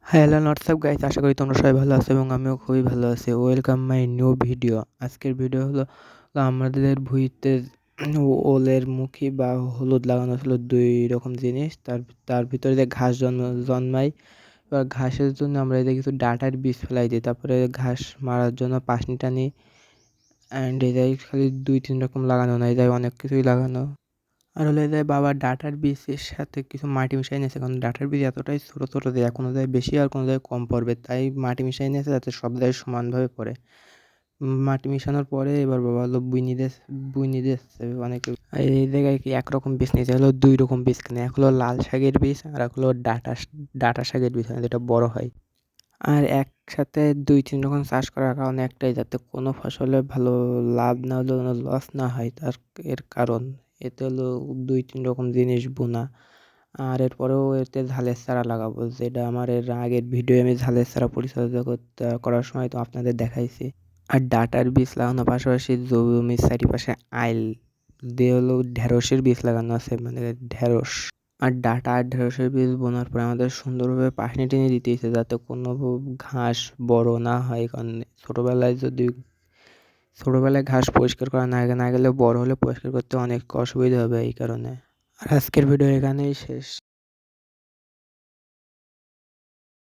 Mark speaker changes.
Speaker 1: Hello WhatsApp guys, আশা করি তোমরা সবাই ভালো আছো এবং আমিও খুবই ভালো আছি। Welcome my new video. আজকের ভিডিও হলো আমাদের ভুঁইতে ওলের মুখী বা হলুদ লাগানো ছিল দুই রকম জিনিস। তার ভিতরে যে ঘাস জন্মায়, এবার ঘাসের জন্য আমরা এদের কিছু ডাঁটার বীজ ফেলাই দিই, তারপরে ঘাস মারার জন্য পাশনি টানি। অ্যান্ড এটাই খালি 2-3 রকম লাগানো না, এটাই অনেক কিছুই লাগানো। আর হলো এদের বাবা ডাঁটার বীজের সাথে কিছু মাটি মিশাই নিয়েছে, কারণ ডাঁটার বীজ এতটাই ছোটো ছোটো যে কোনো জায়গায় বেশি আর কোনো জায়গায় কম পড়বে, তাই মাটি মিশাই নিয়েছে যাতে সব জায়গায় সমানভাবে পড়ে। মাটি মিশানোর পরে এবার বাবা হলো বুইনি দিচ্ছে অনেকে। আর এই জায়গায় কি একরকম বীজ নিয়েছে, হলো 2 রকম বীজ কিনে, এক হলো লাল শাকের বীজ আর এক হলো ডাঁটা শাকের বীজ, মানে যেটা বড় হয়। আর একসাথে 2-3 রকম চাষ করার কারণে একটাই, যাতে কোনো ফসলে ভালো লাভ না হলেও যেন লস না হয়, এর কারণ এতে হলো 2-3 রকম জিনিস বোনা। আর এরপরেও এতে ঝালের চারা লাগাবো, যেটা আমার এর আগের ভিডিও আমি ঝালের চারা পরিচর্যা করার সময় তো আপনাদের দেখাইছি। আর ডাঁটার বীজ লাগানোর পাশাপাশি জমির চারিপাশে আইল দিয়ে হলো ঢেঁড়সের বীজ লাগানো আছে, মানে ঢেঁড়স। আর ডাঁটা আর ঢেঁড়সের বীজ বোনার পরে আমাদের সুন্দরভাবে পাশনি টেনে দিতে হয়েছে, যাতে কোনো ঘাস বড় না হয়, কারণ ছোটোবেলায় ঘাস পরিষ্কার করা না গেলে বড় হলে পরিষ্কার করতে অনেক অসুবিধা হবে এই কারণে। আর আজকের ভিডিও এখানেই শেষ।